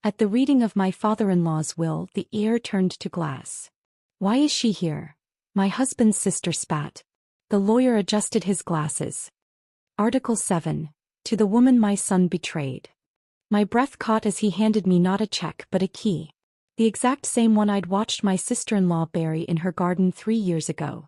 At the reading of my father-in-law's will, the air turned to glass. "Why is she here?" my husband's sister spat. The lawyer adjusted his glasses. Article 7. To the woman my son betrayed. My breath caught as he handed me not a check but a key. The exact same one I'd watched my sister-in-law bury in her garden 3 years ago.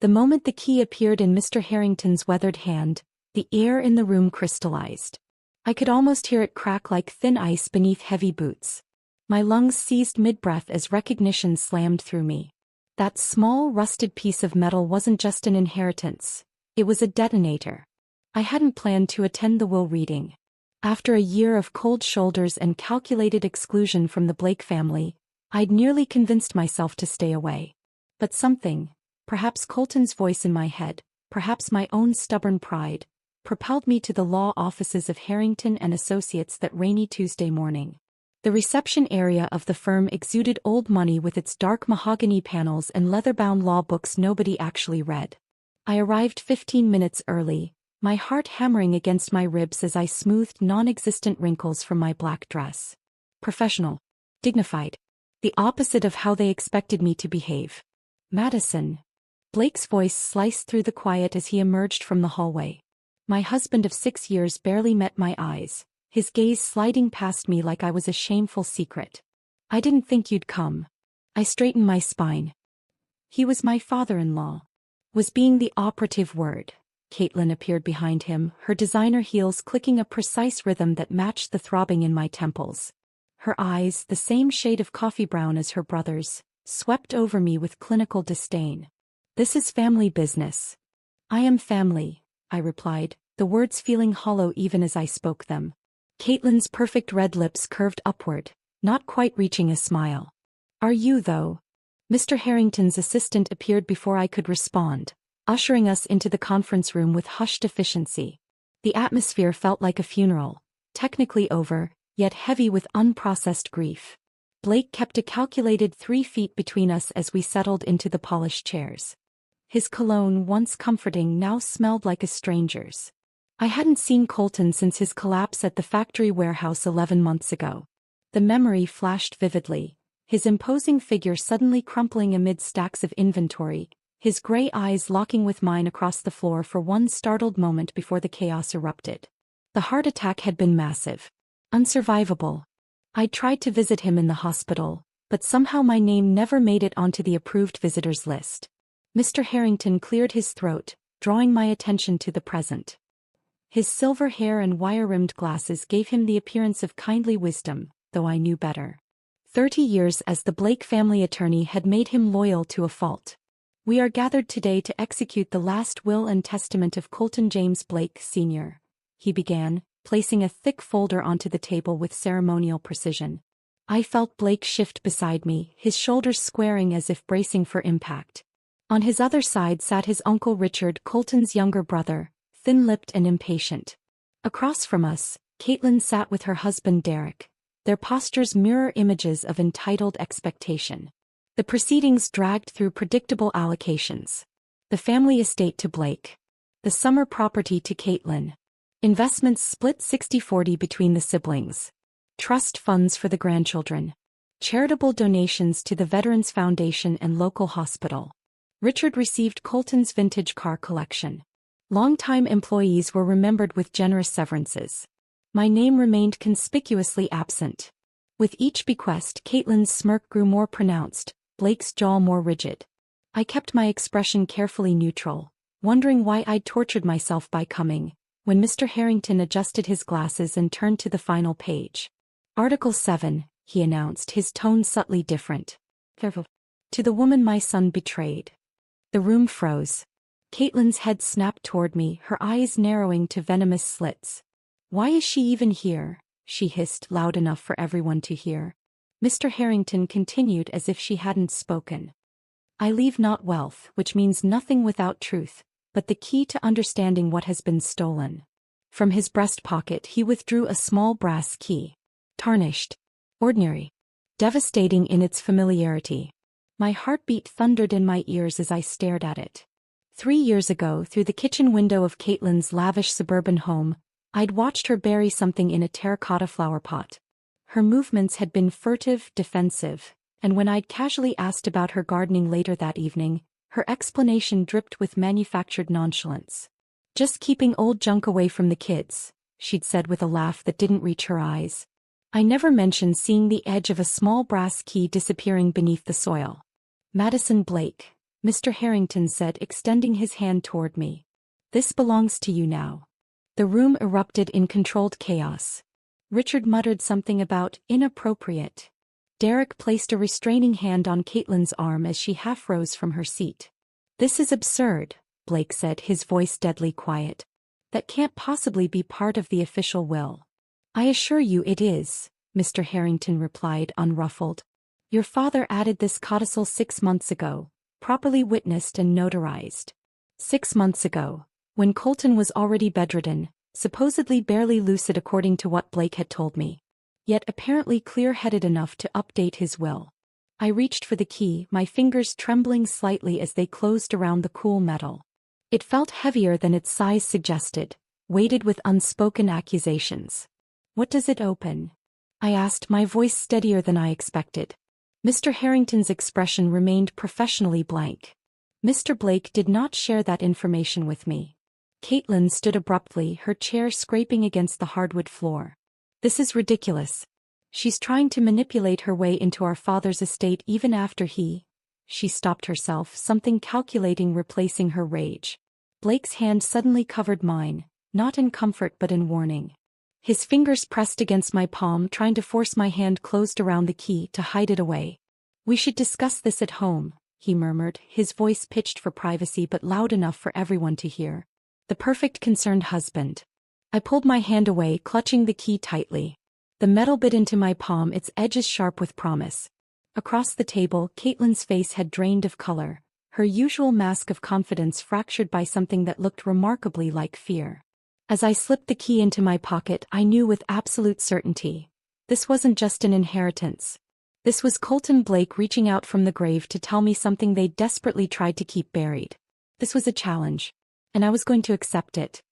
The moment the key appeared in Mr. Harrington's weathered hand, the air in the room crystallized. I could almost hear it crack like thin ice beneath heavy boots. My lungs seized mid-breath as recognition slammed through me. That small, rusted piece of metal wasn't just an inheritance. It was a detonator. I hadn't planned to attend the will reading. After a year of cold shoulders and calculated exclusion from the Blake family, I'd nearly convinced myself to stay away. But something, perhaps Colton's voice in my head, perhaps my own stubborn pride, propelled me to the law offices of Harrington and Associates that rainy Tuesday morning. The reception area of the firm exuded old money with its dark mahogany panels and leather-bound law books nobody actually read. I arrived 15 minutes early, my heart hammering against my ribs as I smoothed non-existent wrinkles from my black dress. Professional. Dignified. The opposite of how they expected me to behave. "Madison." Blake's voice sliced through the quiet as he emerged from the hallway. My husband of 6 years barely met my eyes, his gaze sliding past me like I was a shameful secret. "I didn't think you'd come." I straightened my spine. He was my father-in-law. Was being the operative word. Caitlin appeared behind him, her designer heels clicking a precise rhythm that matched the throbbing in my temples. Her eyes, the same shade of coffee brown as her brother's, swept over me with clinical disdain. "This is family business." "I am family," I replied, the words feeling hollow even as I spoke them. Caitlin's perfect red lips curved upward, not quite reaching a smile. "Are you, though?" Mr. Harrington's assistant appeared before I could respond, ushering us into the conference room with hushed efficiency. The atmosphere felt like a funeral, technically over, yet heavy with unprocessed grief. Blake kept a calculated 3 feet between us as we settled into the polished chairs. His cologne, once comforting, now smelled like a stranger's. I hadn't seen Colton since his collapse at the factory warehouse 11 months ago. The memory flashed vividly, his imposing figure suddenly crumpling amid stacks of inventory, his gray eyes locking with mine across the floor for one startled moment before the chaos erupted. The heart attack had been massive. Unsurvivable. I'd tried to visit him in the hospital, but somehow my name never made it onto the approved visitors list. Mr. Harrington cleared his throat, drawing my attention to the present. His silver hair and wire-rimmed glasses gave him the appearance of kindly wisdom, though I knew better. 30 years as the Blake family attorney had made him loyal to a fault. "We are gathered today to execute the last will and testament of Colton James Blake, Sr.," he began, placing a thick folder onto the table with ceremonial precision. I felt Blake shift beside me, his shoulders squaring as if bracing for impact. On his other side sat his uncle Richard, Colton's younger brother, thin-lipped and impatient. Across from us, Caitlin sat with her husband Derek, their postures mirror images of entitled expectation. The proceedings dragged through predictable allocations. The family estate to Blake. The summer property to Caitlin. Investments split 60-40 between the siblings. Trust funds for the grandchildren. Charitable donations to the Veterans Foundation and local hospital. Richard received Colton's vintage car collection. Longtime employees were remembered with generous severances. My name remained conspicuously absent. With each bequest, Caitlin's smirk grew more pronounced, Blake's jaw more rigid. I kept my expression carefully neutral, wondering why I'd tortured myself by coming, when Mr. Harrington adjusted his glasses and turned to the final page. "Article 7, he announced, his tone subtly different. "Careful. To the woman my son betrayed." The room froze. Caitlin's head snapped toward me, her eyes narrowing to venomous slits. "Why is she even here?" she hissed, loud enough for everyone to hear. Mr. Harrington continued as if she hadn't spoken. "I leave not wealth, which means nothing without truth, but the key to understanding what has been stolen." From his breast pocket he withdrew a small brass key. Tarnished. Ordinary. Devastating in its familiarity. My heartbeat thundered in my ears as I stared at it. 3 years ago, through the kitchen window of Caitlin's lavish suburban home, I'd watched her bury something in a terracotta flower pot. Her movements had been furtive, defensive, and when I'd casually asked about her gardening later that evening, her explanation dripped with manufactured nonchalance. "Just keeping old junk away from the kids," she'd said with a laugh that didn't reach her eyes. I never mentioned seeing the edge of a small brass key disappearing beneath the soil. "Madison Blake," Mr. Harrington said, extending his hand toward me. "This belongs to you now." The room erupted in controlled chaos. Richard muttered something about inappropriate. Derek placed a restraining hand on Caitlin's arm as she half rose from her seat. "This is absurd," Blake said, his voice deadly quiet. "That can't possibly be part of the official will." "I assure you it is," Mr. Harrington replied, unruffled. "Your father added this codicil 6 months ago, properly witnessed and notarized. 6 months ago, when Colton was already bedridden, supposedly barely lucid according to what Blake had told me, yet apparently clear-headed enough to update his will." I reached for the key, my fingers trembling slightly as they closed around the cool metal. It felt heavier than its size suggested, weighted with unspoken accusations. "What does it open?" I asked, my voice steadier than I expected. Mr. Harrington's expression remained professionally blank. Mr. Blake did not share that information with me. Caitlin stood abruptly, her chair scraping against the hardwood floor. "This is ridiculous. She's trying to manipulate her way into our father's estate even after he—" She stopped herself, something calculating replacing her rage. Blake's hand suddenly covered mine, not in comfort but in warning. His fingers pressed against my palm, trying to force my hand closed around the key to hide it away. "We should discuss this at home," he murmured, his voice pitched for privacy but loud enough for everyone to hear. The perfect concerned husband. I pulled my hand away, clutching the key tightly. The metal bit into my palm, its edges sharp with promise. Across the table, Caitlin's face had drained of color, her usual mask of confidence fractured by something that looked remarkably like fear. As I slipped the key into my pocket, I knew with absolute certainty. This wasn't just an inheritance. This was Colton Blake reaching out from the grave to tell me something they desperately tried to keep buried. This was a challenge, and I was going to accept it.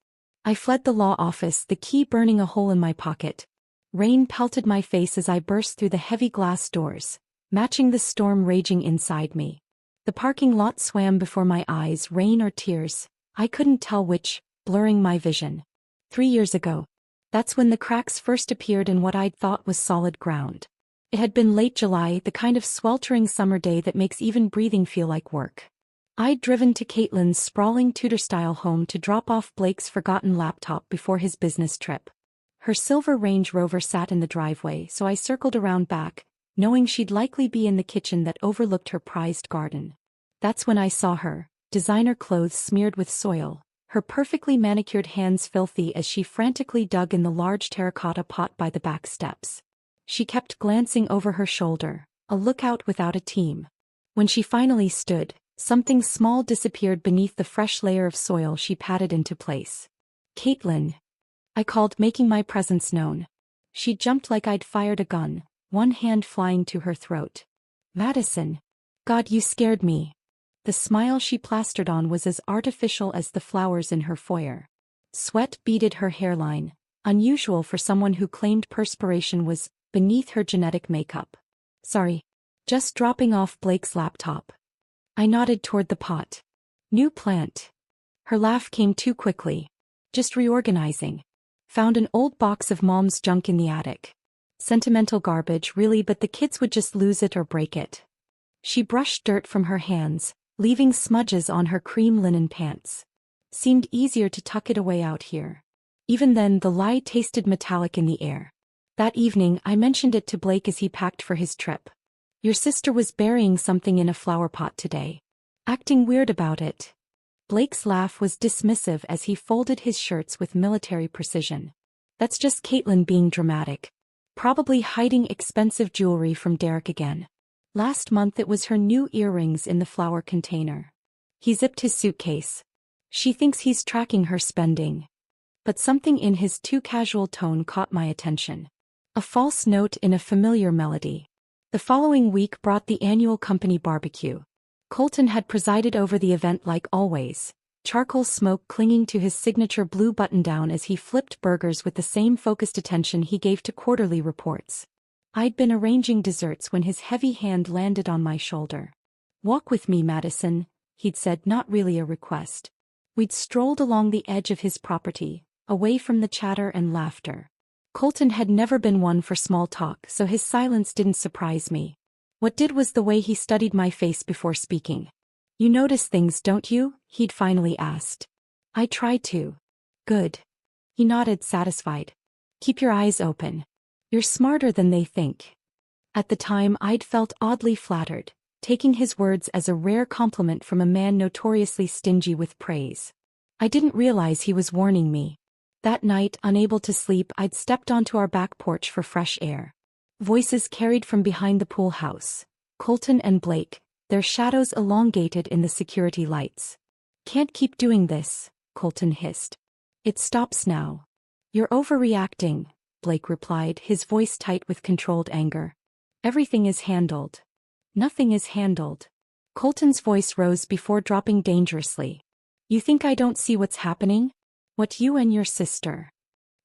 I fled the law office, the key burning a hole in my pocket. Rain pelted my face as I burst through the heavy glass doors, matching the storm raging inside me. The parking lot swam before my eyes, rain or tears, I couldn't tell which, blurring my vision. 3 years ago. That's when the cracks first appeared in what I'd thought was solid ground. It had been late July, the kind of sweltering summer day that makes even breathing feel like work. I'd driven to Caitlin's sprawling Tudor-style home to drop off Blake's forgotten laptop before his business trip. Her silver Range Rover sat in the driveway, so I circled around back, knowing she'd likely be in the kitchen that overlooked her prized garden. That's when I saw her, designer clothes smeared with soil, her perfectly manicured hands filthy as she frantically dug in the large terracotta pot by the back steps. She kept glancing over her shoulder, a lookout without a team. When she finally stood, something small disappeared beneath the fresh layer of soil she patted into place. "Caitlin," I called, making my presence known. She jumped like I'd fired a gun, one hand flying to her throat. "Madison. God, you scared me." The smile she plastered on was as artificial as the flowers in her foyer. Sweat beaded her hairline, unusual for someone who claimed perspiration was beneath her genetic makeup. "Sorry. Just dropping off Blake's laptop." I nodded toward the pot. "New plant." Her laugh came too quickly. "Just reorganizing. Found an old box of Mom's junk in the attic. Sentimental garbage, really, but the kids would just lose it or break it." She brushed dirt from her hands, leaving smudges on her cream linen pants. "Seemed easier to tuck it away out here." Even then, the lie tasted metallic in the air. That evening, I mentioned it to Blake as he packed for his trip. "Your sister was burying something in a flower pot today. Acting weird about it." Blake's laugh was dismissive as he folded his shirts with military precision. "That's just Caitlin being dramatic. Probably hiding expensive jewelry from Derek again. Last month it was her new earrings in the flower container." He zipped his suitcase. "She thinks he's tracking her spending." But something in his too casual tone caught my attention. A false note in a familiar melody. The following week brought the annual company barbecue. Colton had presided over the event like always, charcoal smoke clinging to his signature blue button-down as he flipped burgers with the same focused attention he gave to quarterly reports. I'd been arranging desserts when his heavy hand landed on my shoulder. "Walk with me, Madison," he'd said, not really a request. We'd strolled along the edge of his property, away from the chatter and laughter. Colton had never been one for small talk, so his silence didn't surprise me. What did was the way he studied my face before speaking. "You notice things, don't you?" he'd finally asked. "I try to." "Good." He nodded, satisfied. "Keep your eyes open. You're smarter than they think." At the time I'd felt oddly flattered, taking his words as a rare compliment from a man notoriously stingy with praise. I didn't realize he was warning me. That night, unable to sleep, I'd stepped onto our back porch for fresh air. Voices carried from behind the pool house. Colton and Blake, their shadows elongated in the security lights. "Can't keep doing this," Colton hissed. "It stops now." "You're overreacting," Blake replied, his voice tight with controlled anger. "Everything is handled." "Nothing is handled." Colton's voice rose before dropping dangerously. "You think I don't see what's happening? What you and your sister?"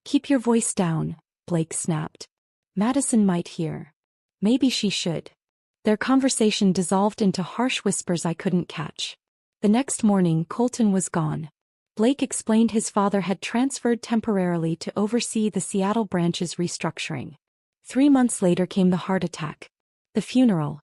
"Keep your voice down," Blake snapped. "Madison might hear." "Maybe she should." Their conversation dissolved into harsh whispers I couldn't catch. The next morning, Colton was gone. Blake explained his father had transferred temporarily to oversee the Seattle branch's restructuring. 3 months later came the heart attack. The funeral.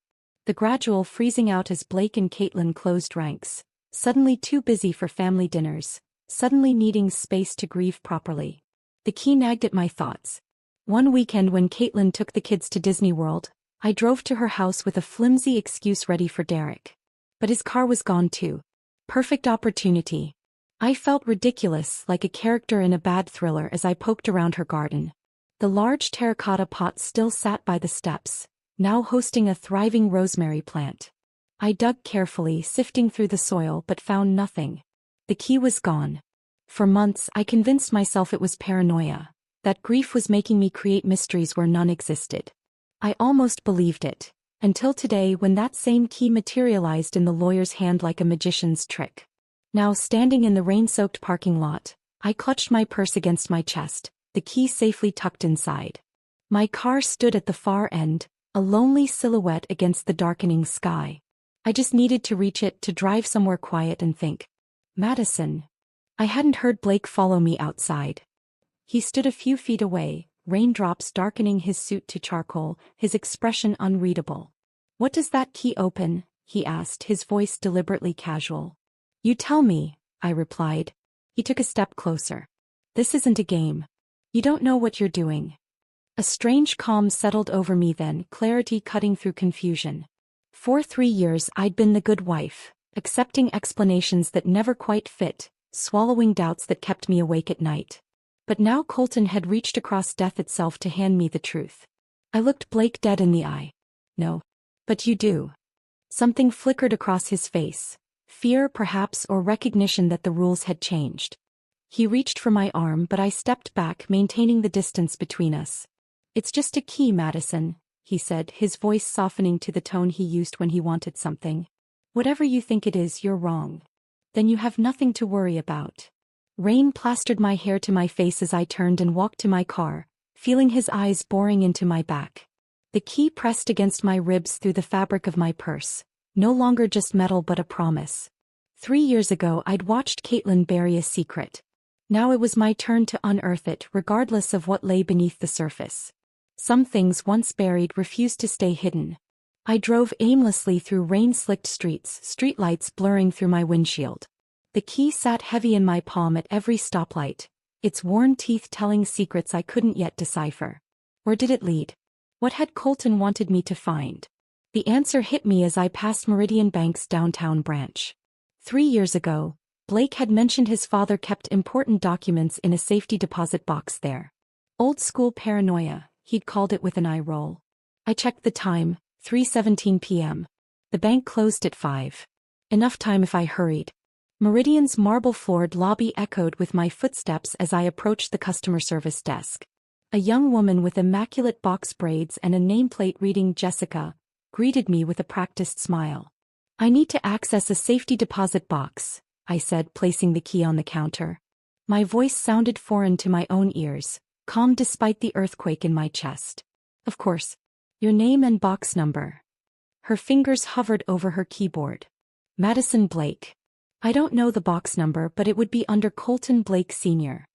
The gradual freezing out as Blake and Caitlin closed ranks, suddenly too busy for family dinners, suddenly needing space to grieve properly. The key nagged at my thoughts. One weekend when Caitlin took the kids to Disney World, I drove to her house with a flimsy excuse ready for Derek. But his car was gone too. Perfect opportunity. I felt ridiculous, like a character in a bad thriller, as I poked around her garden. The large terracotta pot still sat by the steps, now hosting a thriving rosemary plant. I dug carefully, sifting through the soil, but found nothing. The key was gone. For months I convinced myself it was paranoia, that grief was making me create mysteries where none existed. I almost believed it, until today when that same key materialized in the lawyer's hand like a magician's trick. Now standing in the rain-soaked parking lot, I clutched my purse against my chest, the key safely tucked inside. My car stood at the far end, a lonely silhouette against the darkening sky. I just needed to reach it, to drive somewhere quiet and think. Madison. I hadn't heard Blake follow me outside. He stood a few feet away, raindrops darkening his suit to charcoal, his expression unreadable. "What does that key open?" he asked, his voice deliberately casual. "You tell me," I replied. He took a step closer. "This isn't a game. You don't know what you're doing." A strange calm settled over me then, clarity cutting through confusion. For 3 years I'd been the good wife, accepting explanations that never quite fit, swallowing doubts that kept me awake at night. But now Colton had reached across death itself to hand me the truth. I looked Blake dead in the eye. "No. But you do." Something flickered across his face. Fear, perhaps, or recognition that the rules had changed. He reached for my arm, but I stepped back, maintaining the distance between us. "It's just a key, Madison," he said, his voice softening to the tone he used when he wanted something. "Whatever you think it is, you're wrong. Then you have nothing to worry about." Rain plastered my hair to my face as I turned and walked to my car, feeling his eyes boring into my back. The key pressed against my ribs through the fabric of my purse, no longer just metal but a promise. 3 years ago I'd watched Caitlin bury a secret. Now it was my turn to unearth it, regardless of what lay beneath the surface. Some things once buried refused to stay hidden. I drove aimlessly through rain-slicked streets, streetlights blurring through my windshield. The key sat heavy in my palm at every stoplight, its worn teeth telling secrets I couldn't yet decipher. Where did it lead? What had Colton wanted me to find? The answer hit me as I passed Meridian Bank's downtown branch. 3 years ago, Blake had mentioned his father kept important documents in a safety deposit box there. Old school paranoia, he'd called it with an eye roll. I checked the time, 3:17 p.m. The bank closed at 5. Enough time if I hurried. Meridian's marble-floored lobby echoed with my footsteps as I approached the customer service desk. A young woman with immaculate box braids and a nameplate reading Jessica greeted me with a practiced smile. "I need to access a safety deposit box," I said, placing the key on the counter. My voice sounded foreign to my own ears, calm despite the earthquake in my chest. Of course. Your name and box number. Her fingers hovered over her keyboard. Madison Blake. I don't know the box number, but it would be under Colton Blake Sr.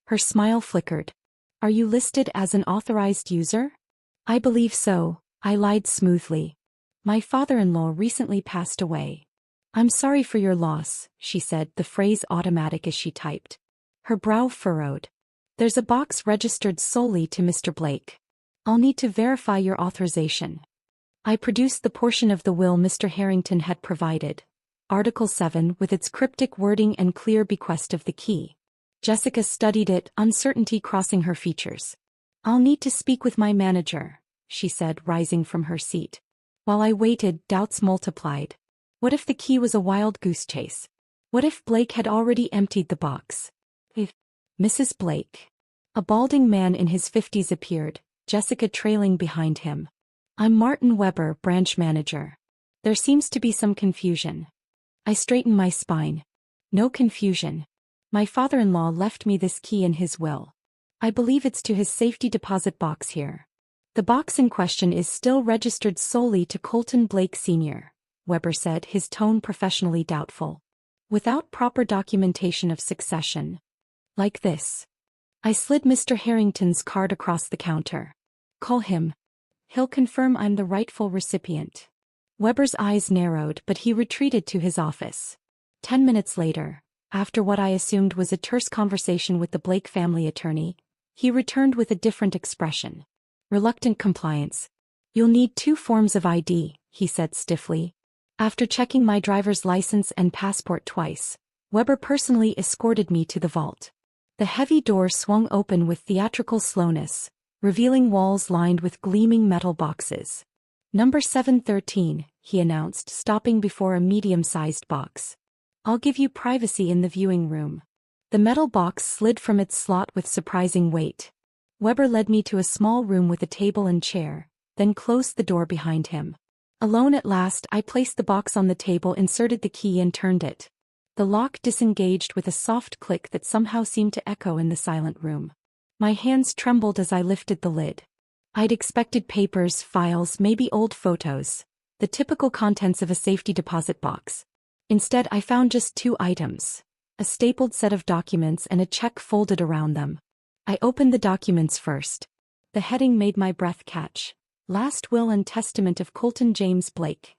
Her smile flickered. Are you listed as an authorized user? I believe so, I lied smoothly. My father-in-law recently passed away. I'm sorry for your loss, she said, the phrase automatic as she typed. Her brow furrowed. There's a box registered solely to Mr. Blake. I'll need to verify your authorization. I produced the portion of the will Mr. Harrington had provided. Article 7 with its cryptic wording and clear bequest of the key. Jessica studied it, uncertainty crossing her features. I'll need to speak with my manager, she said, rising from her seat. While I waited, doubts multiplied. What if the key was a wild goose chase? What if Blake had already emptied the box? If Mrs. Blake. A balding man in his 50s appeared, Jessica trailing behind him. I'm Martin Weber, branch manager. There seems to be some confusion. I straightened my spine. No confusion. My father-in-law left me this key in his will. I believe it's to his safety deposit box here. The box in question is still registered solely to Colton Blake Sr., Weber said, his tone professionally doubtful. Without proper documentation of succession. Like this. I slid Mr. Harrington's card across the counter. Call him. He'll confirm I'm the rightful recipient. Weber's eyes narrowed, but he retreated to his office. 10 minutes later, after what I assumed was a terse conversation with the Blake family attorney, he returned with a different expression. Reluctant compliance. You'll need 2 forms of ID, he said stiffly. After checking my driver's license and passport twice, Weber personally escorted me to the vault. The heavy door swung open with theatrical slowness, revealing walls lined with gleaming metal boxes. Number 713, he announced, stopping before a medium-sized box. I'll give you privacy in the viewing room. The metal box slid from its slot with surprising weight. Weber led me to a small room with a table and chair, then closed the door behind him. Alone at last, I placed the box on the table, inserted the key and turned it. The lock disengaged with a soft click that somehow seemed to echo in the silent room. My hands trembled as I lifted the lid. I'd expected papers, files, maybe old photos, the typical contents of a safety deposit box. Instead, I found just 2 items, a stapled set of documents and a check folded around them. I opened the documents first. The heading made my breath catch. Last Will and Testament of Colton James Blake.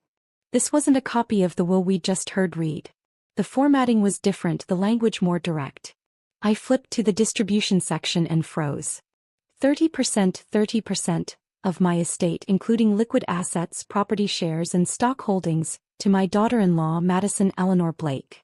This wasn't a copy of the will we'd just heard read. The formatting was different, the language more direct. I flipped to the distribution section and froze. 30% of my estate, including liquid assets, property shares and stock holdings, to my daughter-in-law Madison Eleanor Blake.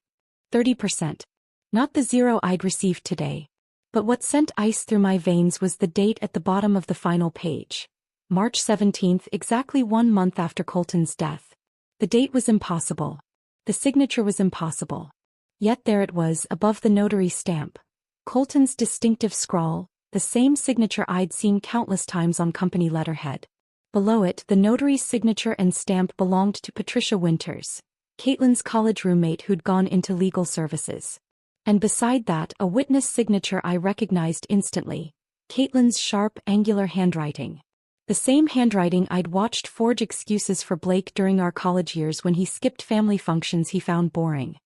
30%. Not the 0 I'd received today. But what sent ice through my veins was the date at the bottom of the final page. March 17th, exactly 1 month after Colton's death. The date was impossible. The signature was impossible. Yet there it was, above the notary stamp. Colton's distinctive scrawl, the same signature I'd seen countless times on company letterhead. Below it, the notary's signature and stamp belonged to Patricia Winters, Caitlin's college roommate who'd gone into legal services. And beside that, a witness signature I recognized instantly, Caitlin's sharp, angular handwriting. The same handwriting I'd watched forge excuses for Blake during our college years when he skipped family functions he found boring.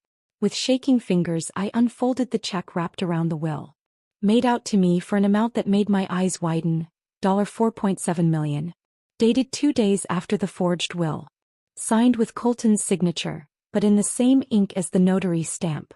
With shaking fingers, I unfolded the check wrapped around the will. Made out to me for an amount that made my eyes widen, $4.7 million. Dated 2 days after the forged will. Signed with Colton's signature, but in the same ink as the notary stamp.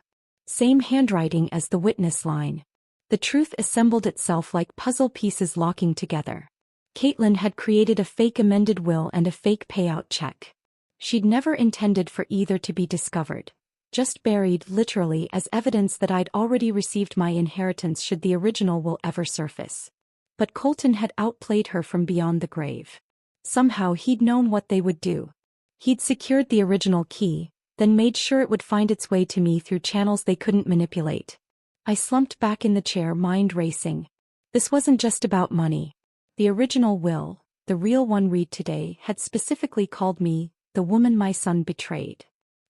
Same handwriting as the witness line. The truth assembled itself like puzzle pieces locking together. Caitlin had created a fake amended will and a fake payout check. She'd never intended for either to be discovered. Just buried, literally, as evidence that I'd already received my inheritance should the original will ever surface. But Colton had outplayed her from beyond the grave. Somehow he'd known what they would do. He'd secured the original key, then made sure it would find its way to me through channels they couldn't manipulate. I slumped back in the chair, mind racing. This wasn't just about money. The original will, the real one read today, had specifically called me the woman my son betrayed.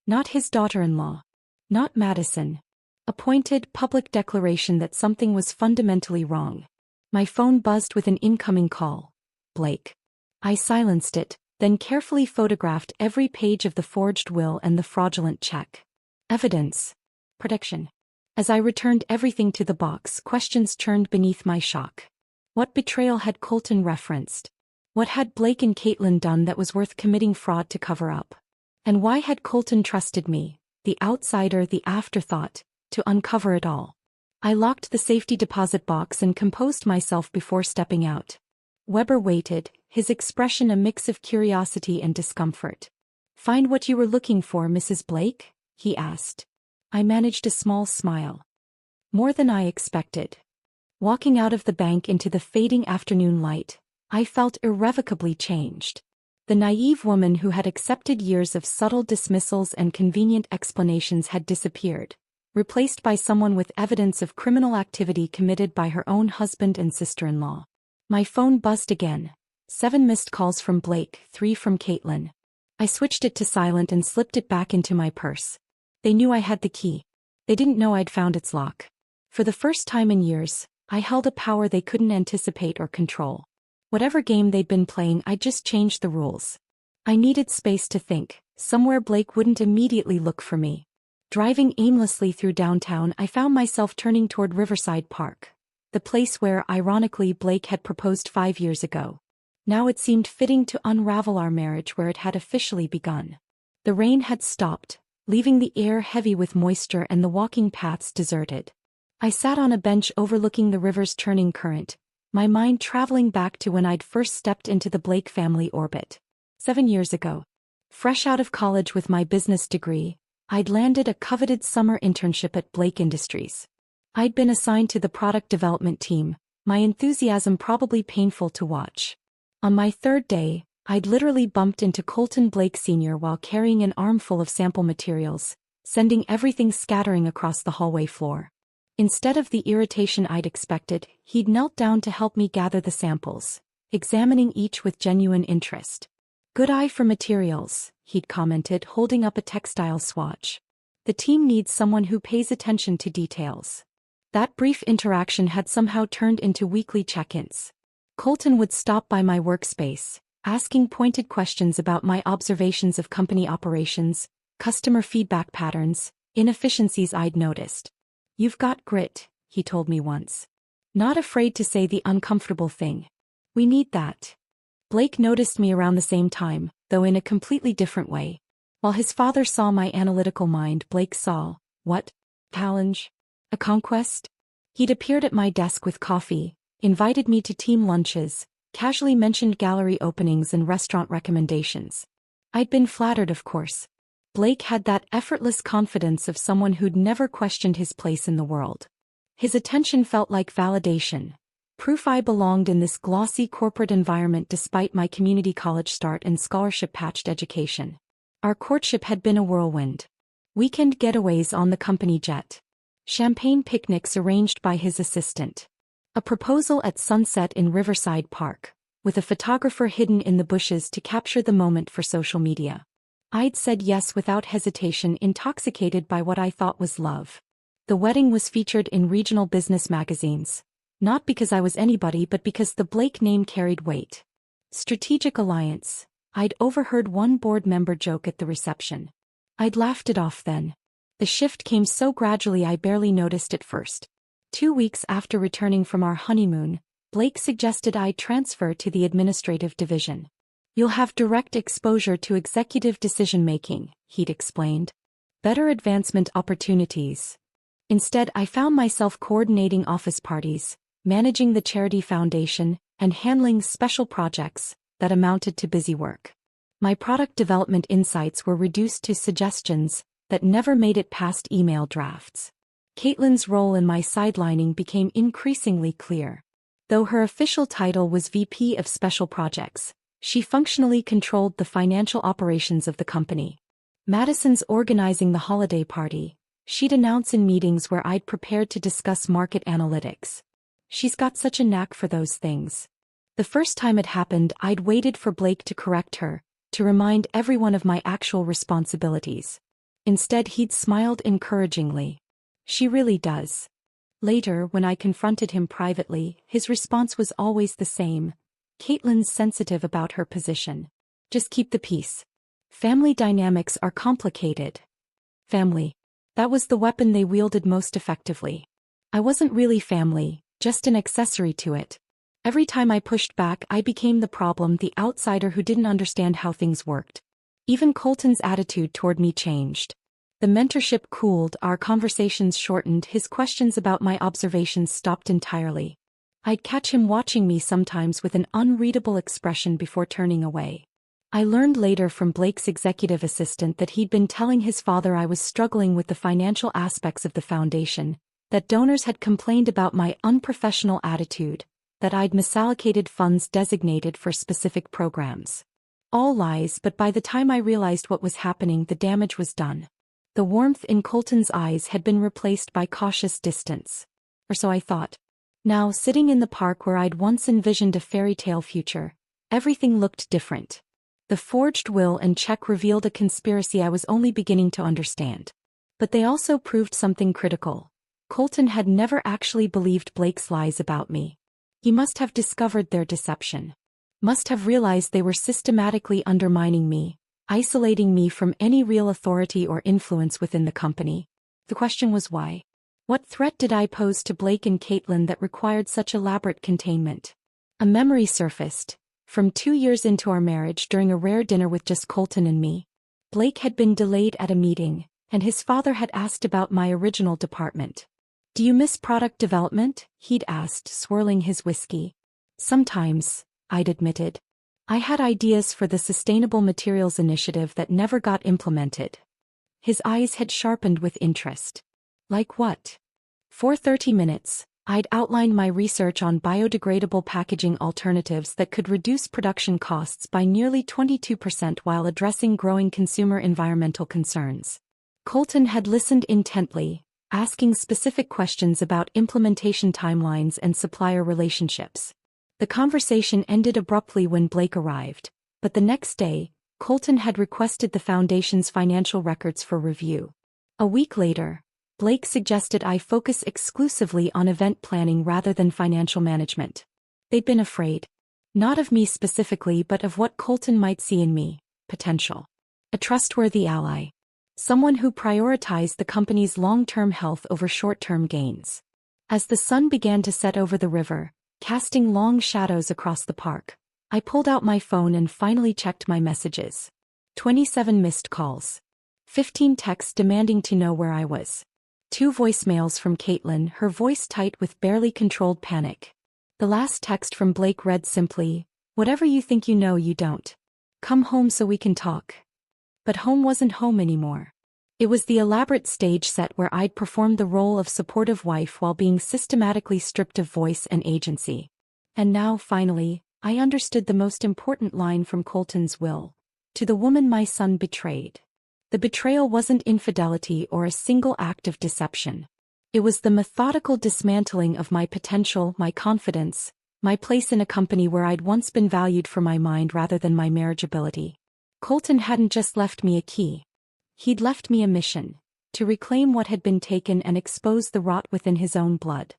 Not his daughter-in-law. Not Madison. A pointed, public declaration that something was fundamentally wrong. My phone buzzed with an incoming call. Blake. I silenced it, then carefully photographed every page of the forged will and the fraudulent check. Evidence. Protection. As I returned everything to the box, questions churned beneath my shock. What betrayal had Colton referenced? What had Blake and Caitlin done that was worth committing fraud to cover up? And why had Colton trusted me, the outsider, the afterthought, to uncover it all? I locked the safety deposit box and composed myself before stepping out. Weber waited, his expression a mix of curiosity and discomfort. "Find what you were looking for, Mrs. Blake?" he asked. I managed a small smile. More than I expected. Walking out of the bank into the fading afternoon light, I felt irrevocably changed. The naive woman who had accepted years of subtle dismissals and convenient explanations had disappeared, replaced by someone with evidence of criminal activity committed by her own husband and sister-in-law. My phone buzzed again. 7 missed calls from Blake, 3 from Caitlin. I switched it to silent and slipped it back into my purse. They knew I had the key. They didn't know I'd found its lock. For the first time in years, I held a power they couldn't anticipate or control. Whatever game they'd been playing, I just changed the rules. I needed space to think, somewhere Blake wouldn't immediately look for me. Driving aimlessly through downtown, I found myself turning toward Riverside Park, the place where, ironically, Blake had proposed 5 years ago. Now it seemed fitting to unravel our marriage where it had officially begun. The rain had stopped, leaving the air heavy with moisture and the walking paths deserted. I sat on a bench overlooking the river's churning current, my mind traveling back to when I'd first stepped into the Blake family orbit. 7 years ago. Fresh out of college with my business degree, I'd landed a coveted summer internship at Blake Industries. I'd been assigned to the product development team, my enthusiasm probably painful to watch. On my 3rd day, I'd literally bumped into Colton Blake Sr. while carrying an armful of sample materials, sending everything scattering across the hallway floor. Instead of the irritation I'd expected, he'd knelt down to help me gather the samples, examining each with genuine interest. "Good eye for materials," he'd commented, holding up a textile swatch. "The team needs someone who pays attention to details." That brief interaction had somehow turned into weekly check-ins. Colton would stop by my workspace, asking pointed questions about my observations of company operations, customer feedback patterns, inefficiencies I'd noticed. "You've got grit," he told me once. Not afraid to say the uncomfortable thing. "We need that." Blake noticed me around the same time, though in a completely different way. While his father saw my analytical mind, Blake saw, what? Challenge? A conquest? He'd appeared at my desk with coffee, invited me to team lunches, casually mentioned gallery openings and restaurant recommendations. I'd been flattered, of course. Blake had that effortless confidence of someone who'd never questioned his place in the world. His attention felt like validation, proof I belonged in this glossy corporate environment despite my community college start and scholarship-patched education. Our courtship had been a whirlwind. Weekend getaways on the company jet. Champagne picnics arranged by his assistant. A proposal at sunset in Riverside Park, with a photographer hidden in the bushes to capture the moment for social media. I'd said yes without hesitation, intoxicated by what I thought was love. The wedding was featured in regional business magazines, not because I was anybody but because the Blake name carried weight. Strategic alliance. I'd overheard one board member joke at the reception. I'd laughed it off then. The shift came so gradually I barely noticed at first. 2 weeks after returning from our honeymoon, Blake suggested I transfer to the administrative division. "You'll have direct exposure to executive decision-making," he'd explained. "Better advancement opportunities." Instead, I found myself coordinating office parties, managing the charity foundation, and handling special projects that amounted to busy work. My product development insights were reduced to suggestions that never made it past email drafts. Caitlin's role in my sidelining became increasingly clear. Though her official title was VP of Special Projects, she functionally controlled the financial operations of the company. Madison's organizing the holiday party. She'd announce in meetings where I'd prepared to discuss market analytics. She's got such a knack for those things. The first time it happened, I'd waited for Blake to correct her, to remind everyone of my actual responsibilities. Instead, he'd smiled encouragingly. She really does. Later, when I confronted him privately, his response was always the same. Caitlin's sensitive about her position. Just keep the peace. Family dynamics are complicated. Family. That was the weapon they wielded most effectively. I wasn't really family, just an accessory to it. Every time I pushed back, I became the problem, the outsider who didn't understand how things worked. Even Colton's attitude toward me changed. The mentorship cooled, our conversations shortened, his questions about my observations stopped entirely. I'd catch him watching me sometimes with an unreadable expression before turning away. I learned later from Blake's executive assistant that he'd been telling his father I was struggling with the financial aspects of the foundation, that donors had complained about my unprofessional attitude, that I'd misallocated funds designated for specific programs. All lies, but by the time I realized what was happening, the damage was done. The warmth in Colton's eyes had been replaced by cautious distance. Or so I thought. Now, sitting in the park where I'd once envisioned a fairy tale future, everything looked different. The forged will and check revealed a conspiracy I was only beginning to understand. But they also proved something critical. Colton had never actually believed Blake's lies about me. He must have discovered their deception. Must have realized they were systematically undermining me, isolating me from any real authority or influence within the company. The question was why? What threat did I pose to Blake and Caitlin that required such elaborate containment? A memory surfaced. From 2 years into our marriage, during a rare dinner with just Colton and me. Blake had been delayed at a meeting, and his father had asked about my original department. "Do you miss product development?" he'd asked, swirling his whiskey. "Sometimes," I'd admitted. I had ideas for the Sustainable Materials Initiative that never got implemented. His eyes had sharpened with interest. Like what? For 30 minutes, I'd outlined my research on biodegradable packaging alternatives that could reduce production costs by nearly 22% while addressing growing consumer environmental concerns. Colton had listened intently, asking specific questions about implementation timelines and supplier relationships. The conversation ended abruptly when Blake arrived, but the next day, Colton had requested the foundation's financial records for review. A week later, Blake suggested I focus exclusively on event planning rather than financial management. They'd been afraid. Not of me specifically, but of what Colton might see in me, potential. A trustworthy ally. Someone who prioritized the company's long-term health over short-term gains. As the sun began to set over the river, casting long shadows across the park, I pulled out my phone and finally checked my messages. 27 missed calls. 15 texts demanding to know where I was. 2 voicemails from Caitlin, her voice tight with barely controlled panic. The last text from Blake read simply, "Whatever you think you know, you don't. Come home so we can talk." But home wasn't home anymore. It was the elaborate stage set where I'd performed the role of supportive wife while being systematically stripped of voice and agency. And now, finally, I understood the most important line from Colton's will. "To the woman my son betrayed." The betrayal wasn't infidelity or a single act of deception. It was the methodical dismantling of my potential, my confidence, my place in a company where I'd once been valued for my mind rather than my marriageability. Colton hadn't just left me a key. He'd left me a mission, to reclaim what had been taken and expose the rot within his own blood.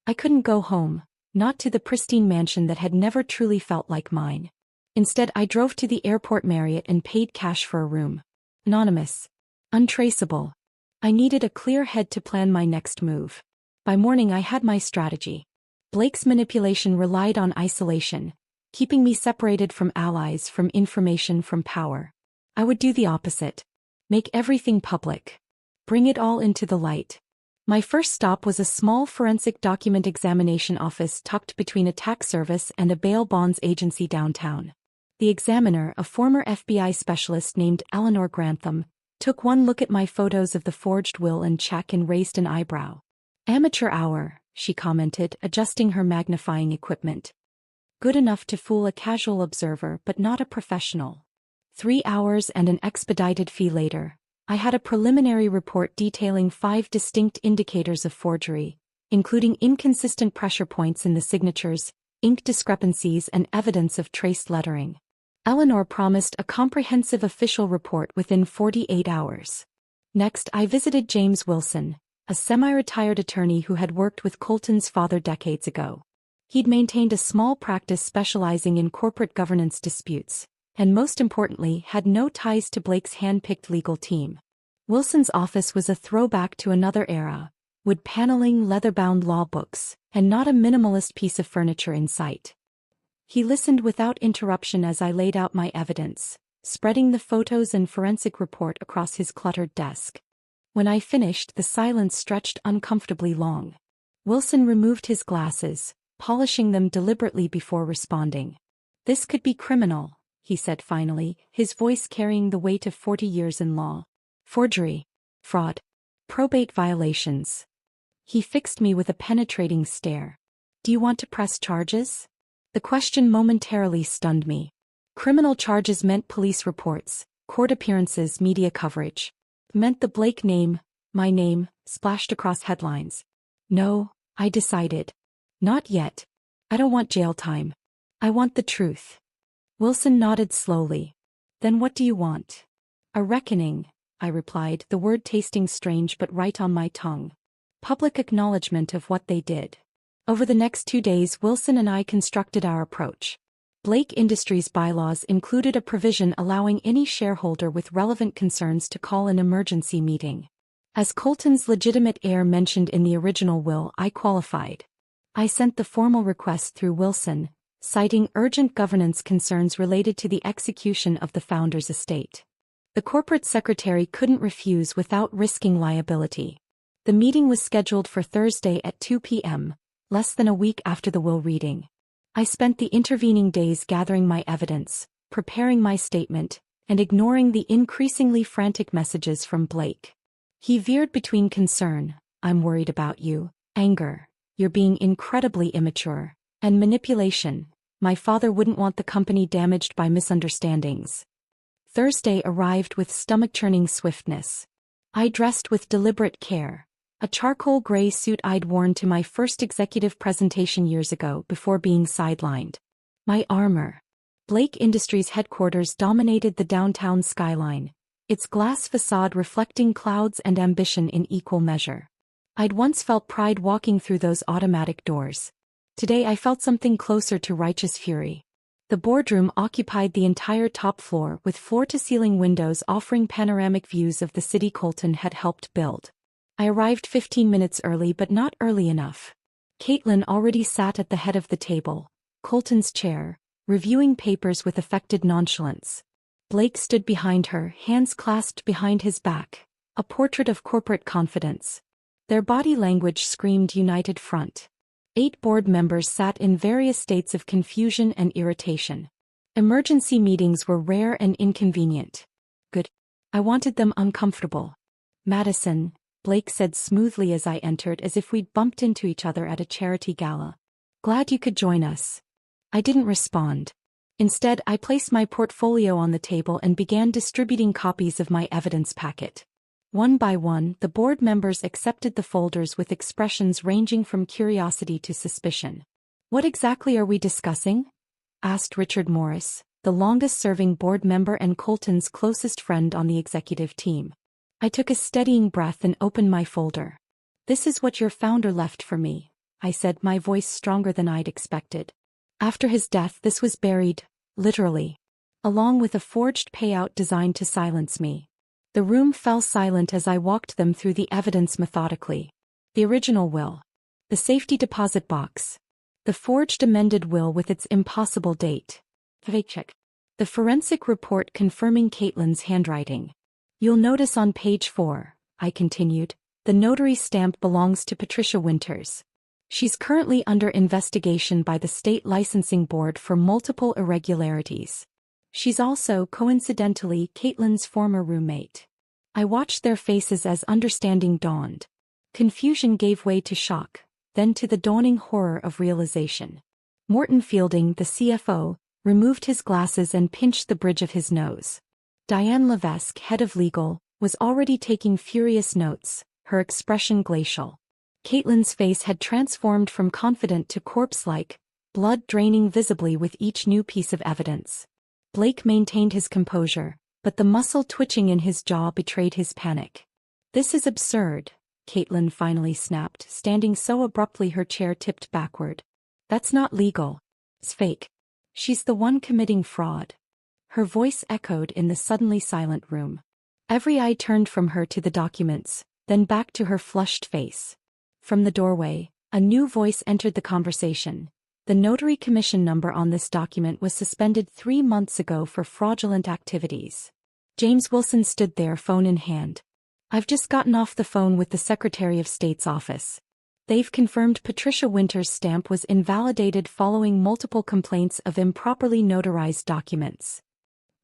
I couldn't go home, not to the pristine mansion that had never truly felt like mine. Instead, I drove to the airport Marriott and paid cash for a room. Anonymous. Untraceable. I needed a clear head to plan my next move. By morning I had my strategy. Blake's manipulation relied on isolation, keeping me separated from allies, from information, from power. I would do the opposite. Make everything public. Bring it all into the light. My first stop was a small forensic document examination office tucked between a tax service and a bail bonds agency downtown. The examiner, a former FBI specialist named Eleanor Grantham, took one look at my photos of the forged will and check and raised an eyebrow. "Amateur hour," she commented, adjusting her magnifying equipment. "Good enough to fool a casual observer, but not a professional." 3 hours and an expedited fee later, I had a preliminary report detailing 5 distinct indicators of forgery, including inconsistent pressure points in the signatures, ink discrepancies, and evidence of traced lettering. Eleanor promised a comprehensive official report within 48 hours. Next, I visited James Wilson, a semi-retired attorney who had worked with Colton's father decades ago. He'd maintained a small practice specializing in corporate governance disputes, and most importantly had no ties to Blake's hand-picked legal team. Wilson's office was a throwback to another era, wood paneling, leather-bound law books, and not a minimalist piece of furniture in sight. He listened without interruption as I laid out my evidence, spreading the photos and forensic report across his cluttered desk. When I finished, the silence stretched uncomfortably long. Wilson removed his glasses, polishing them deliberately before responding. "This could be criminal," he said finally, his voice carrying the weight of 40 years in law. "Forgery, fraud, probate violations." He fixed me with a penetrating stare. "Do you want to press charges?" The question momentarily stunned me. Criminal charges meant police reports, court appearances, media coverage. Meant the Blake name, my name, splashed across headlines. "No," I decided. "Not yet. I don't want jail time. I want the truth." Wilson nodded slowly. "Then what do you want?" "A reckoning," I replied, the word tasting strange but right on my tongue. "Public acknowledgement of what they did." Over the next 2 days, Wilson and I constructed our approach. Blake Industries' bylaws included a provision allowing any shareholder with relevant concerns to call an emergency meeting. As Colton's legitimate heir mentioned in the original will, I qualified. I sent the formal request through Wilson, citing urgent governance concerns related to the execution of the founder's estate. The corporate secretary couldn't refuse without risking liability. The meeting was scheduled for Thursday at 2 p.m., less than a week after the will reading. I spent the intervening days gathering my evidence, preparing my statement, and ignoring the increasingly frantic messages from Blake. He veered between concern, "I'm worried about you," anger, "You're being incredibly immature," and manipulation, "My father wouldn't want the company damaged by misunderstandings." Thursday arrived with stomach-churning swiftness. I dressed with deliberate care, a charcoal gray suit I'd worn to my first executive presentation years ago before being sidelined. My armor. Blake Industries headquarters dominated the downtown skyline, its glass facade reflecting clouds and ambition in equal measure. I'd once felt pride walking through those automatic doors. Today I felt something closer to righteous fury. The boardroom occupied the entire top floor with floor-to-ceiling windows offering panoramic views of the city Colton had helped build. I arrived 15 minutes early but not early enough. Caitlin already sat at the head of the table, Colton's chair, reviewing papers with affected nonchalance. Blake stood behind her, hands clasped behind his back, a portrait of corporate confidence. Their body language screamed united front. 8 board members sat in various states of confusion and irritation. Emergency meetings were rare and inconvenient. Good. I wanted them uncomfortable. "Madison," Blake said smoothly as I entered, as if we'd bumped into each other at a charity gala. "Glad you could join us." I didn't respond. Instead, I placed my portfolio on the table and began distributing copies of my evidence packet. One by one, the board members accepted the folders with expressions ranging from curiosity to suspicion. "What exactly are we discussing?" asked Richard Morris, the longest-serving board member and Colton's closest friend on the executive team. I took a steadying breath and opened my folder. "This is what your founder left for me," I said, my voice stronger than I'd expected. "After his death, this was buried, literally, along with a forged payout designed to silence me." The room fell silent as I walked them through the evidence methodically. The original will. The safety deposit box. The forged amended will with its impossible date. Check. The forensic report confirming Caitlin's handwriting. "You'll notice on page 4, I continued, the notary stamp belongs to Patricia Winters. She's currently under investigation by the state licensing board for multiple irregularities. She's also, coincidentally, Caitlin's former roommate." I watched their faces as understanding dawned. Confusion gave way to shock, then to the dawning horror of realization. Morton Fielding, the CFO, removed his glasses and pinched the bridge of his nose. Diane Levesque, head of legal, was already taking furious notes, her expression glacial. Caitlin's face had transformed from confident to corpse-like, blood draining visibly with each new piece of evidence. Blake maintained his composure, but the muscle twitching in his jaw betrayed his panic. This is absurd, Caitlin finally snapped, standing so abruptly her chair tipped backward. That's not legal. It's fake. She's the one committing fraud. Her voice echoed in the suddenly silent room. Every eye turned from her to the documents, then back to her flushed face. From the doorway, a new voice entered the conversation. The notary commission number on this document was suspended 3 months ago for fraudulent activities. James Wilson stood there, phone in hand. I've just gotten off the phone with the Secretary of State's office. They've confirmed Patricia Winter's stamp was invalidated following multiple complaints of improperly notarized documents.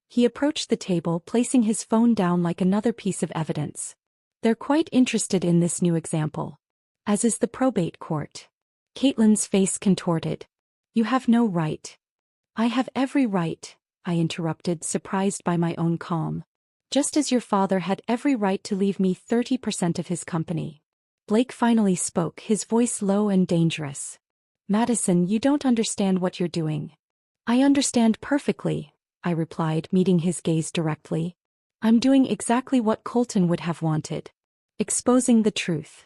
He approached the table, placing his phone down like another piece of evidence. They're quite interested in this new example. As is the probate court. Caitlin's face contorted. You have no right. I have every right, I interrupted, surprised by my own calm. Just as your father had every right to leave me 30% of his company. Blake finally spoke, his voice low and dangerous. Madison, you don't understand what you're doing. I understand perfectly, I replied, meeting his gaze directly. I'm doing exactly what Colton would have wanted. Exposing the truth.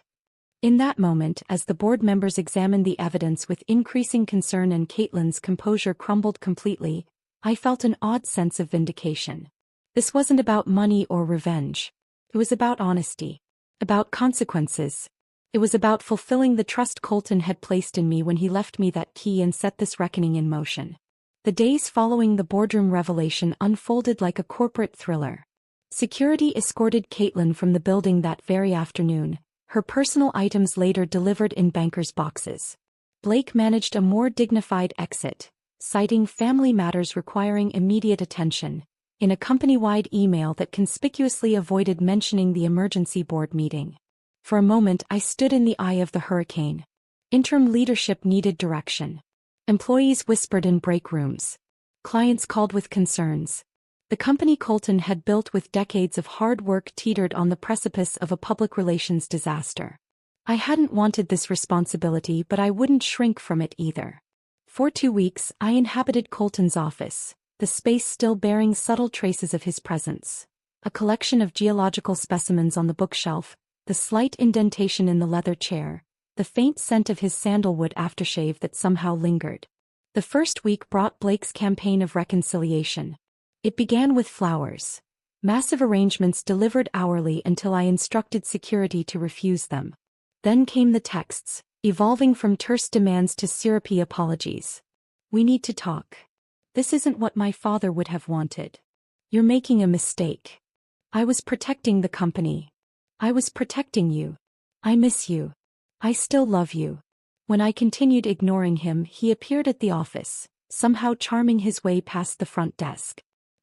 In that moment, as the board members examined the evidence with increasing concern and Caitlin's composure crumbled completely, I felt an odd sense of vindication. This wasn't about money or revenge. It was about honesty. About consequences. It was about fulfilling the trust Colton had placed in me when he left me that key and set this reckoning in motion. The days following the boardroom revelation unfolded like a corporate thriller. Security escorted Caitlin from the building that very afternoon, her personal items later delivered in bankers' boxes. Blake managed a more dignified exit, citing family matters requiring immediate attention, in a company-wide email that conspicuously avoided mentioning the emergency board meeting. For a moment I stood in the eye of the hurricane. Interim leadership needed direction. Employees whispered in break rooms. Clients called with concerns. The company Colton had built with decades of hard work teetered on the precipice of a public relations disaster. I hadn't wanted this responsibility, but I wouldn't shrink from it either. For 2 weeks I inhabited Colton's office, the space still bearing subtle traces of his presence. A collection of geological specimens on the bookshelf, the slight indentation in the leather chair, the faint scent of his sandalwood aftershave that somehow lingered. The first week brought Blake's campaign of reconciliation. It began with flowers. Massive arrangements delivered hourly until I instructed security to refuse them. Then came the texts, evolving from terse demands to syrupy apologies. We need to talk. This isn't what my father would have wanted. You're making a mistake. I was protecting the company. I was protecting you. I miss you. I still love you. When I continued ignoring him, he appeared at the office, somehow charming his way past the front desk.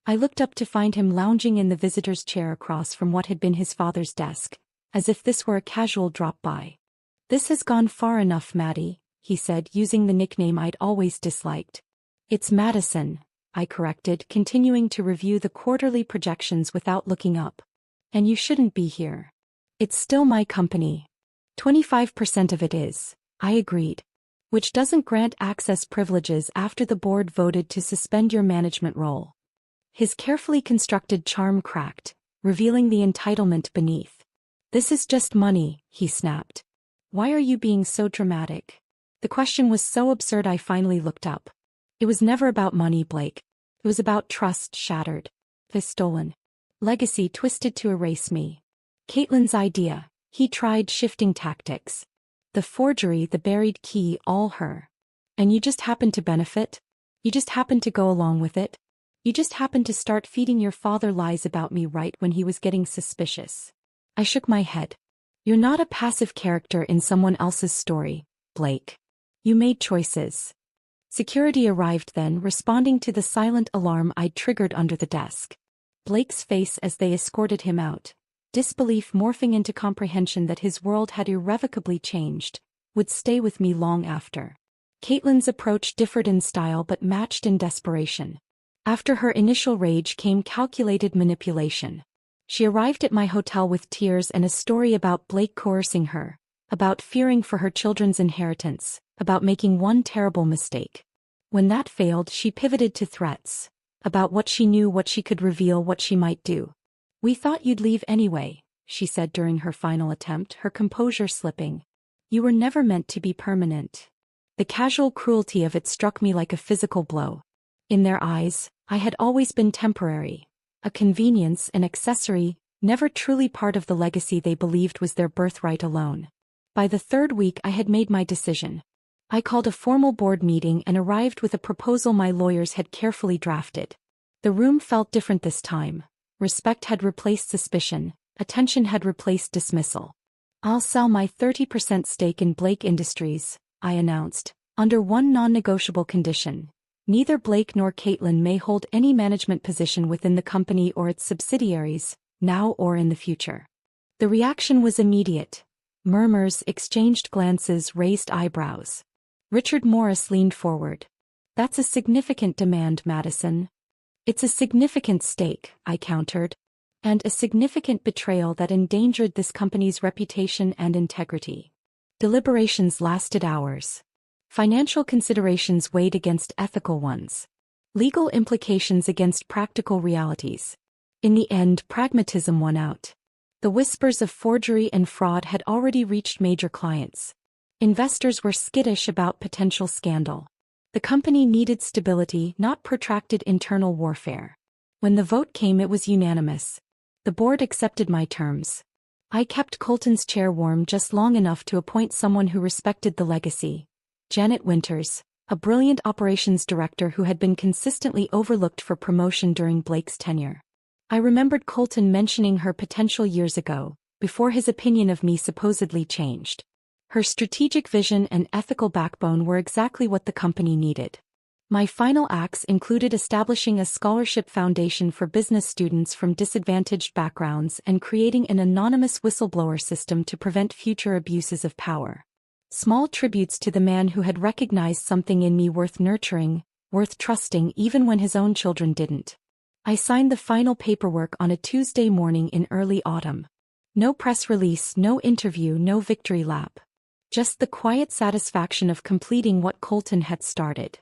I looked up to find him lounging in the visitor's chair across from what had been his father's desk, as if this were a casual drop-by. This has gone far enough, Maddie, he said, using the nickname I'd always disliked. It's Madison, I corrected, continuing to review the quarterly projections without looking up. And you shouldn't be here. It's still my company. 25% of it is, I agreed. Which doesn't grant access privileges after the board voted to suspend your management role. His carefully constructed charm cracked, revealing the entitlement beneath. This is just money, he snapped. Why are you being so dramatic? The question was so absurd I finally looked up. It was never about money, Blake. It was about trust shattered. Stolen. Legacy twisted to erase me. Caitlin's idea. He tried shifting tactics. The forgery, the buried key, all her. And you just happened to benefit? You just happened to go along with it? You just happened to start feeding your father lies about me right when he was getting suspicious. I shook my head. You're not a passive character in someone else's story, Blake. You made choices. Security arrived then, responding to the silent alarm I'd triggered under the desk. Blake's face as they escorted him out, disbelief morphing into comprehension that his world had irrevocably changed, would stay with me long after. Caitlin's approach differed in style but matched in desperation. After her initial rage came calculated manipulation. She arrived at my hotel with tears and a story about Blake coercing her, about fearing for her children's inheritance, about making one terrible mistake. When that failed, she pivoted to threats. About what she knew, what she could reveal, what she might do. We thought you'd leave anyway, she said during her final attempt, her composure slipping. You were never meant to be permanent. The casual cruelty of it struck me like a physical blow. In their eyes, I had always been temporary. A convenience, an accessory, never truly part of the legacy they believed was their birthright alone. By the third week I had made my decision. I called a formal board meeting and arrived with a proposal my lawyers had carefully drafted. The room felt different this time. Respect had replaced suspicion, attention had replaced dismissal. I'll sell my 30% stake in Blake Industries, I announced, under one non-negotiable condition. Neither Blake nor Caitlin may hold any management position within the company or its subsidiaries, now or in the future. The reaction was immediate. Murmurs, exchanged glances, raised eyebrows. Richard Morris leaned forward. That's a significant demand, Madison. It's a significant stake, I countered. And a significant betrayal that endangered this company's reputation and integrity. Deliberations lasted hours. Financial considerations weighed against ethical ones. Legal implications against practical realities. In the end, pragmatism won out. The whispers of forgery and fraud had already reached major clients. Investors were skittish about potential scandal. The company needed stability, not protracted internal warfare. When the vote came, it was unanimous. The board accepted my terms. I kept Colton's chair warm just long enough to appoint someone who respected the legacy. Janet Winters, a brilliant operations director who had been consistently overlooked for promotion during Blake's tenure. I remembered Colton mentioning her potential years ago, before his opinion of me supposedly changed. Her strategic vision and ethical backbone were exactly what the company needed. My final acts included establishing a scholarship foundation for business students from disadvantaged backgrounds and creating an anonymous whistleblower system to prevent future abuses of power. Small tributes to the man who had recognized something in me worth nurturing, worth trusting even when his own children didn't. I signed the final paperwork on a Tuesday morning in early autumn. No press release, no interview, no victory lap. Just the quiet satisfaction of completing what Colton had started.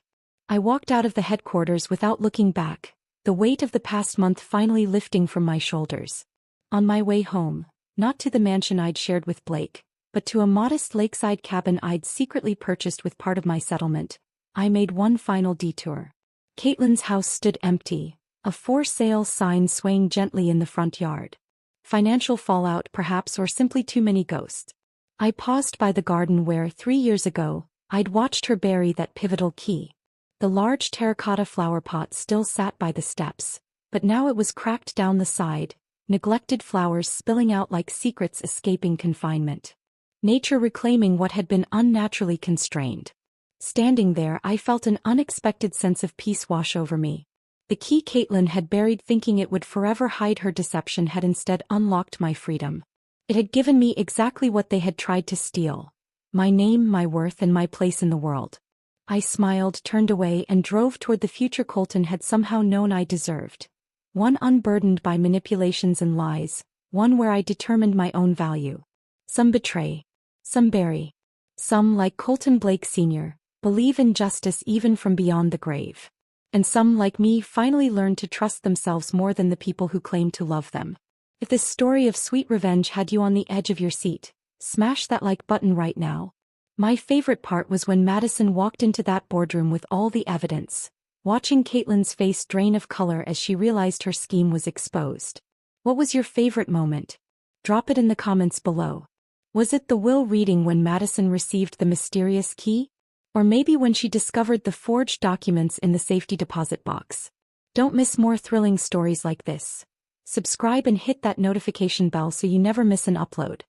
I walked out of the headquarters without looking back, the weight of the past month finally lifting from my shoulders. On my way home, not to the mansion I'd shared with Blake, but to a modest lakeside cabin I'd secretly purchased with part of my settlement, I made one final detour. Caitlin's house stood empty, a for sale sign swaying gently in the front yard. Financial fallout perhaps, or simply too many ghosts. I paused by the garden where, 3 years ago, I'd watched her bury that pivotal key. The large terracotta flower pot still sat by the steps, but now it was cracked down the side, neglected flowers spilling out like secrets escaping confinement. Nature reclaiming what had been unnaturally constrained. Standing there, I felt an unexpected sense of peace wash over me. The key Caitlin had buried thinking it would forever hide her deception had instead unlocked my freedom. It had given me exactly what they had tried to steal. My name, my worth, and my place in the world. I smiled, turned away, and drove toward the future Colton had somehow known I deserved. One unburdened by manipulations and lies, one where I determined my own value. Some betray. Some bury. Some, like Colton Blake Sr., believe in justice even from beyond the grave. And some, like me, finally learn to trust themselves more than the people who claim to love them. If this story of sweet revenge had you on the edge of your seat, smash that like button right now. My favorite part was when Madison walked into that boardroom with all the evidence, watching Caitlin's face drain of color as she realized her scheme was exposed. What was your favorite moment? Drop it in the comments below. Was it the will reading when Madison received the mysterious key? Or maybe when she discovered the forged documents in the safety deposit box? Don't miss more thrilling stories like this. Subscribe and hit that notification bell so you never miss an upload.